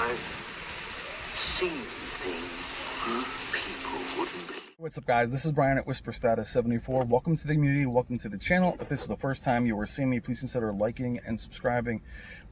I've seen things you people wouldn't believe. What's up, guys? This is Brian at Whisper Status 74. Welcome to the community. Welcome to the channel. If this is the first time you are seeing me, please consider liking and subscribing.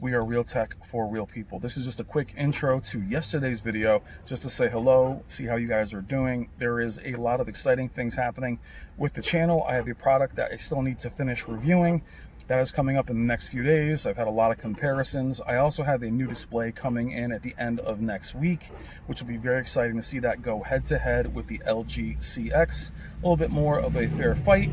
We are real tech for real people. This is just a quick intro to yesterday's video, just to say hello, see how you guys are doing. There is a lot of exciting things happening with the channel. I have a product that I still need to finish reviewing. That is coming up in the next few days. I've had a lot of comparisons. I also have a new display coming in at the end of next week, which will be very exciting to see that go head-to-head with the LG CX. A little bit more of a fair fight.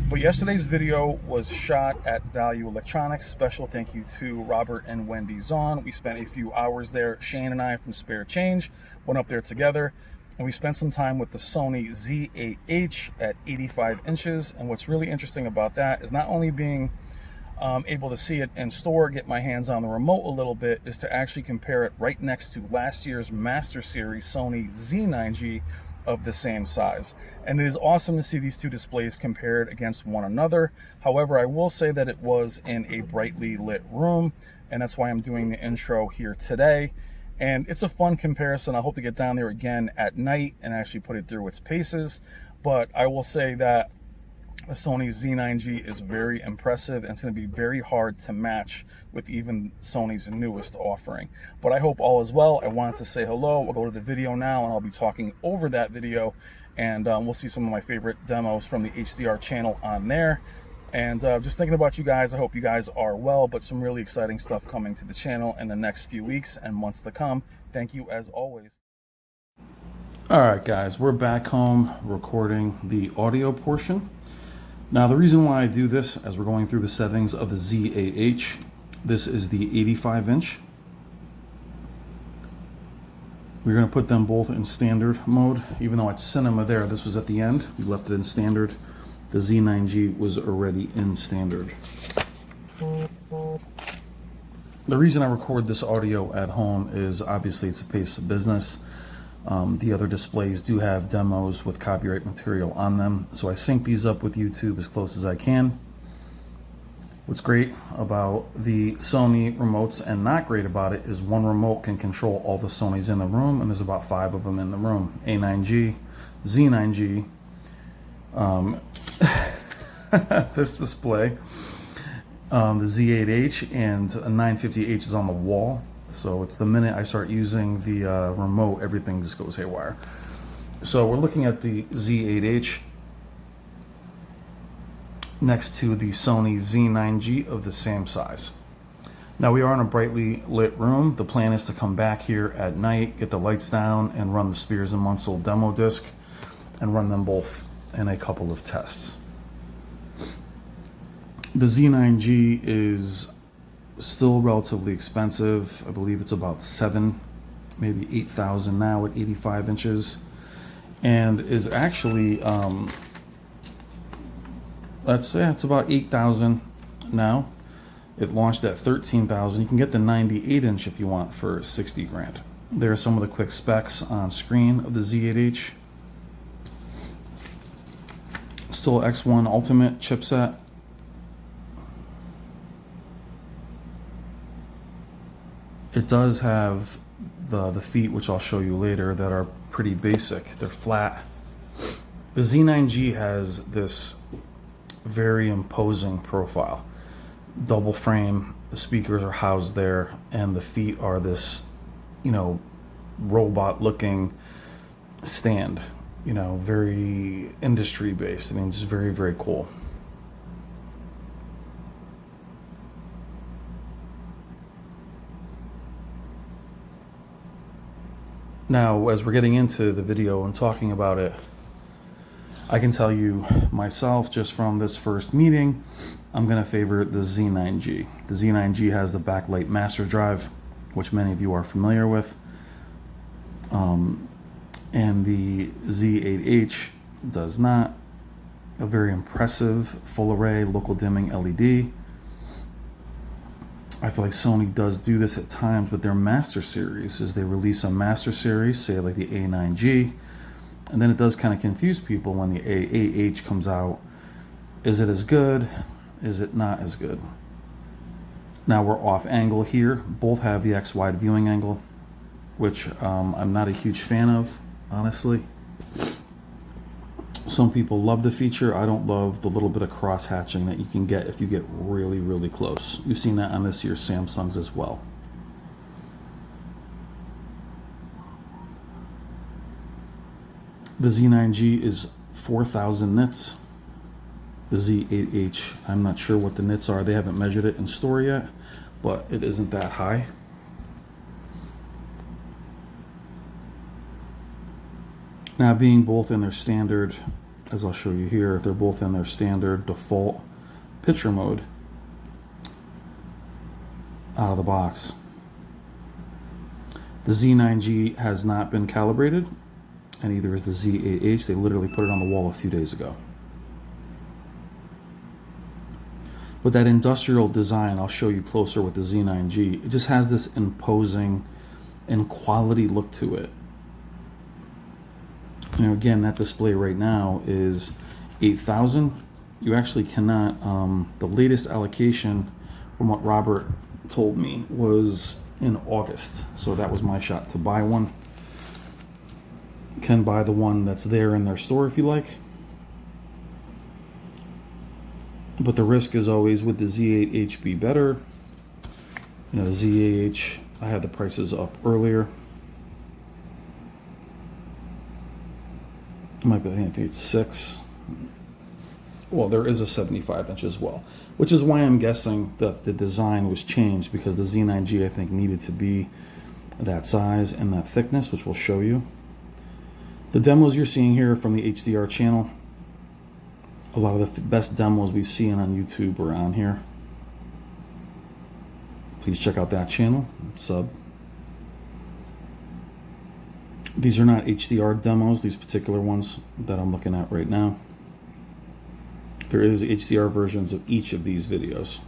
But yesterday's video was shot at Value Electronics. Special thank you to Robert and Wendy Zahn. We spent a few hours there. Shane and I from Spare Change went up there together, and we spent some time with the Sony Z8H at 85 inches. And what's really interesting about that is not only being able to see it in store, get my hands on the remote a little bit, is to actually compare it right next to last year's Master Series Sony Z9G of the same size. And it is awesome to see these two displays compared against one another. However, I will say that it was in a brightly lit room, and that's why I'm doing the intro here today. And it's a fun comparison. I hope to get down there again at night and actually put it through its paces. But I will say that the Sony Z9G is very impressive, and it's going to be very hard to match with even Sony's newest offering. But I hope all is well. I wanted to say hello. We'll go to the video now, and I'll be talking over that video, and we'll see some of my favorite demos from the HDR channel on there. And just thinking about you guys, I hope you guys are well, but some really exciting stuff coming to the channel in the next few weeks and months to come. Thank you as always. All right, guys, we're back home recording the audio portion. Now, the reason why I do this, as we're going through the settings of the Z8H, this is the 85 inch. We're going to put them both in standard mode. Even though it's cinema there, this was at the end. We left it in standard. The Z9G was already in standard. The reason I record this audio at home is obviously it's a pace of business. The other displays do have demos with copyright material on them, so I sync these up with YouTube as close as I can. What's great about the Sony remotes and not great about it is one remote can control all the Sonys in the room, and there's about 5 of them in the room. A9G, Z9G, this display, the Z8H, and a 950H is on the wall. So it's the minute I start using the remote, everything just goes haywire. So we're looking at the Z8H next to the Sony Z9G of the same size. Now, we are in a brightly lit room. The plan is to come back here at night, get the lights down, and run the Spears and Munsell demo disc, and run them both in a couple of tests. The Z9G is still relatively expensive. I believe it's about 7, maybe 8,000 now at 85 inches, and is actually let's say it's about 8,000 now. It launched at 13,000. You can get the 98 inch if you want for 60 grand. There are some of the quick specs on screen of the Z8H. Still X1 Ultimate chipset. It does have the feet, which I'll show you later, that are pretty basic. They're flat. The Z9G has this very imposing profile. Double frame, the speakers are housed there, and the feet are this, you know, robot looking stand, you know, very industry based. I mean, just very, very cool. Now, as we're getting into the video and talking about it, I can tell you myself, just from this first meeting, I'm going to favor the Z9G. The Z9G has the backlight master drive, which many of you are familiar with. And the Z8H does not. A very impressive full array local dimming LED. I feel like Sony does do this at times with their Master Series, as they release a Master Series, say like the A9G, and then it does kind of confuse people when the A8H comes out. Is it as good? Is it not as good? Now we're off angle here. Both have the X wide viewing angle. which I'm not a huge fan of, honestly. Some people love the feature. I don't love the little bit of cross hatching that you can get if you get really, really close. You've seen that on this year's Samsungs as well. The Z9G is 4,000 nits. The Z8H, I'm not sure what the nits are. They haven't measured it in store yet, but it isn't that high. Now, being both in their standard, as I'll show you here, they're both in their standard default picture mode out of the box. The Z9G has not been calibrated, and neither is the Z8H. They literally put it on the wall a few days ago. But that industrial design, I'll show you closer with the Z9G, it just has this imposing and quality look to it. You know, again, that display right now is 8,000. You actually cannot, the latest allocation from what Robert told me was in August. So that was my shot to buy one. You can buy the one that's there in their store if you like. But the risk is always, would the Z8H be better? You know, the Z8H, I had the prices up earlier. Might be, I think it's 6. Well, there is a 75-inch as well, which is why I'm guessing that the design was changed, because the Z9G, I think, needed to be that size and that thickness, which we'll show you. The demos you're seeing here from the HDR channel, a lot of the best demos we've seen on YouTube are on here. Please check out that channel, sub. These are not HDR demos, these particular ones that I'm looking at right now. There is HDR versions of each of these videos.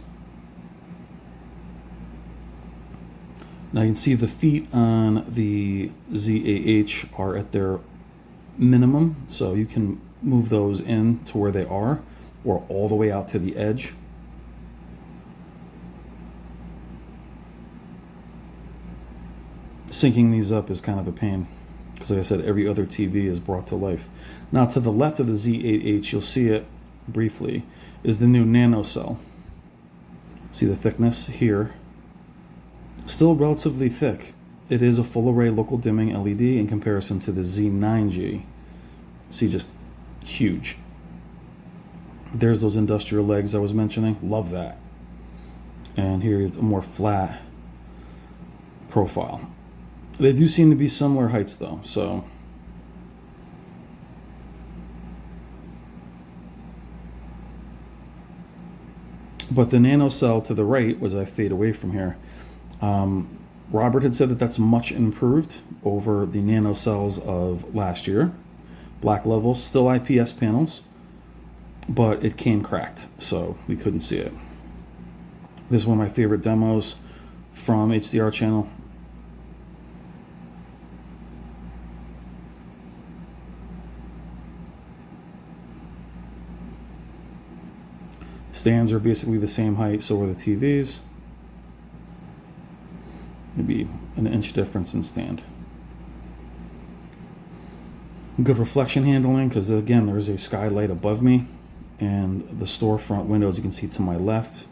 Now you can see the feet on the Z8H are at their minimum, so you can move those in to where they are, or all the way out to the edge. Syncing these up is kind of a pain, because like I said, every other TV is brought to life. Now to the left of the Z8H, you'll see it briefly, is the new nano cell. See the thickness here? Still relatively thick. It is a full array local dimming LED in comparison to the Z9G. See, just huge. There's those industrial legs I was mentioning. Love that. And here it's a more flat profile. They do seem to be similar heights though, so but the nano cell to the right, as I fade away from here, Robert had said that that's much improved over the nano cells of last year. Black levels, still IPS panels, but it came cracked, so we couldn't see it. This is one of my favorite demos from HDR channel. Stands are basically the same height, so are the TVs. Maybe an inch difference in stand. Good reflection handling, because again, there's a skylight above me, and the storefront windows you can see to my left.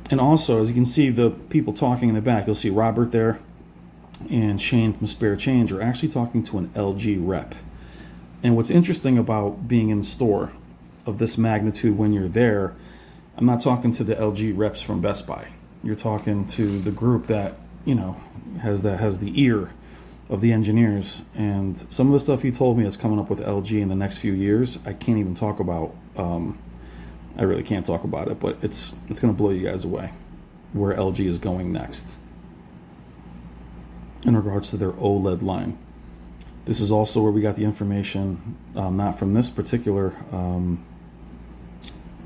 And also, as you can see, the people talking in the back, you'll see Robert there and Shane from Spare Change are actually talking to an LG rep. And what's interesting about being in the store of this magnitude when you're there, I'm not talking to the LG reps from Best Buy. You're talking to the group that, you know, has the ear of the engineers. And some of the stuff he told me that's coming up with LG in the next few years, I can't even talk about. I really can't talk about it, but it's going to blow you guys away where LG is going next in regards to their OLED line. This is also where we got the information, not from this particular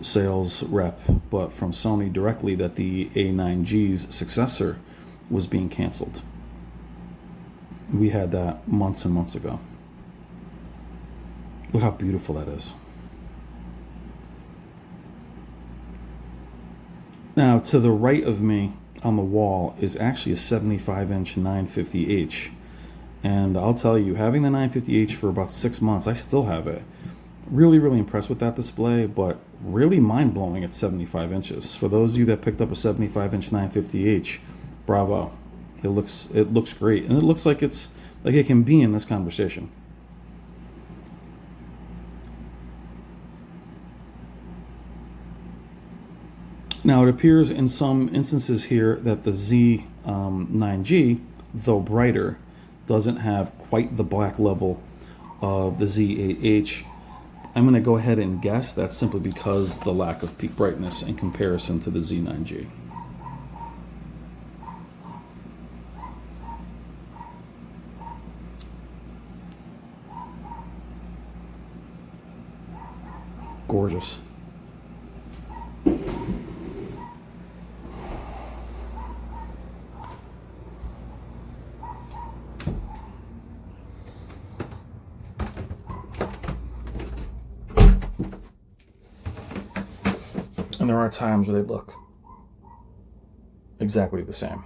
sales rep, but from Sony directly, that the A9G's successor was being canceled. We had that months and months ago. Look how beautiful that is. Now, to the right of me on the wall is actually a 75-inch 950H. And I'll tell you, having the 950H for about 6 months, I still have it. Really, really impressed with that display, but really mind-blowing at 75 inches. For those of you that picked up a 75-inch 950H, bravo. It looks great, and it looks like it can be in this conversation. Now, it appears in some instances here that the Z9G, though brighter, doesn't have quite the black level of the Z8H. I'm going to go ahead and guess that's simply because the lack of peak brightness in comparison to the Z9G. Gorgeous. And there are times where they look exactly the same.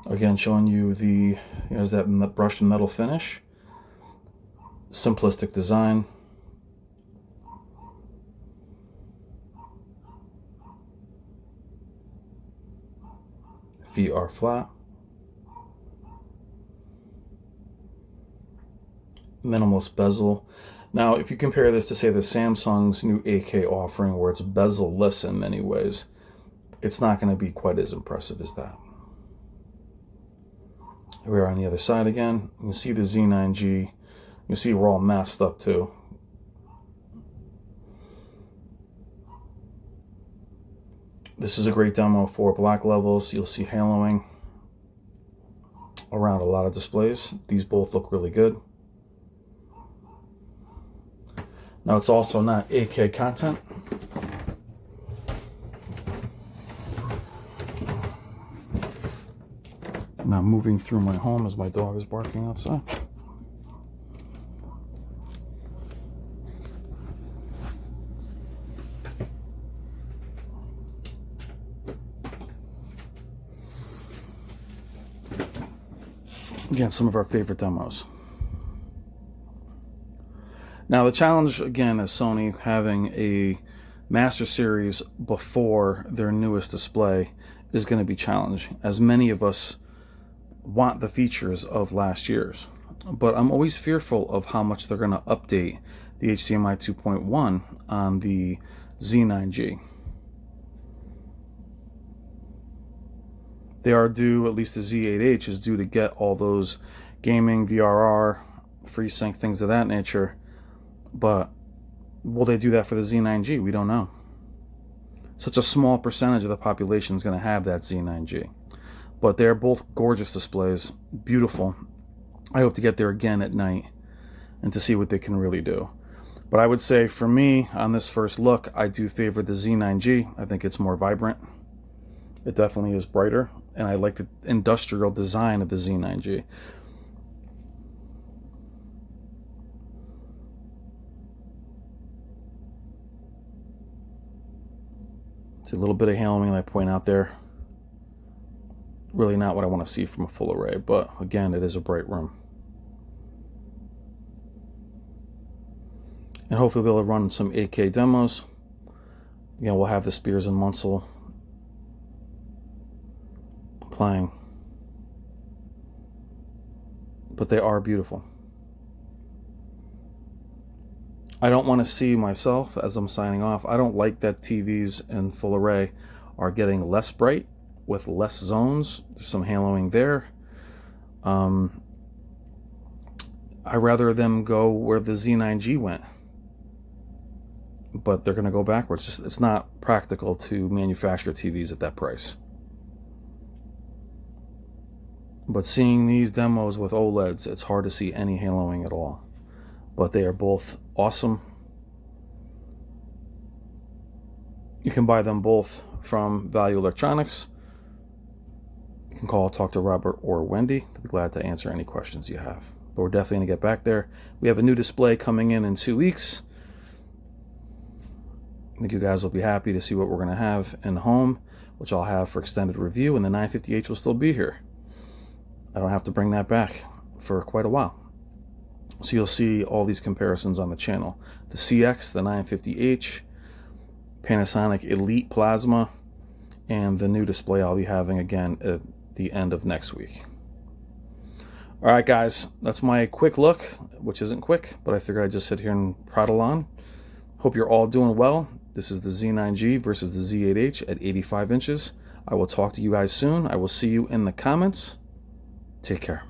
Again, showing you there's that brushed metal finish, simplistic design. Feet are flat. Minimalist bezel. Now, if you compare this to, say, the Samsung's new 8K offering, where it's bezel-less in many ways, it's not going to be quite as impressive as that. Here we are on the other side again. You can see the Z9G. You can see we're all masked up too. This is a great demo for black levels. You'll see haloing around a lot of displays. These both look really good. Now, it's also not 8K content. Now, moving through my home as my dog is barking outside. Again, some of our favorite demos. Now, the challenge, again, is Sony having a Master Series before their newest display is going to be challenging, as many of us want the features of last year's. But I'm always fearful of how much they're going to update the HDMI 2.1 on the Z9G. They are due, at least the Z8H is due to get all those gaming, VRR, FreeSync, things of that nature. But will they do that for the Z9G? We don't know. Such a small percentage of the population is going to have that Z9G. But they're both gorgeous displays, beautiful. I hope to get there again at night and to see what they can really do. But I would say for me, on this first look, I do favor the Z9G. I think it's more vibrant. It definitely is brighter. And I like the industrial design of the Z9G. It's a little bit of haloing, I point out there. Really not what I want to see from a full array, but again, it is a bright room. And hopefully we'll be able to run some 8K demos. Again, we'll have the Spears and Munsell playing. But they are beautiful. I don't want to see myself, as I'm signing off, I don't like that TVs in full array are getting less bright with less zones. There's some haloing there. I rather them go where the Z9G went. But they're going to go backwards. It's not practical to manufacture TVs at that price. But seeing these demos with OLEDs, it's hard to see any haloing at all. But they are both awesome. You can buy them both from Value Electronics. You can call, talk to Robert or Wendy. They'll be glad to answer any questions you have. but we're definitely going to get back there. We have a new display coming in 2 weeks. I think you guys will be happy to see what we're going to have in home, which I'll have for extended review, and the 950H will still be here. I don't have to bring that back for quite a while. So you'll see all these comparisons on the channel. The CX, the 950H, Panasonic Elite Plasma, and the new display I'll be having again at the end of next week. All right, guys, that's my quick look, which isn't quick, but I figured I'd just sit here and prattle on. Hope you're all doing well. This is the Z9G versus the Z8H at 85 inches. I will talk to you guys soon. I will see you in the comments. Take care.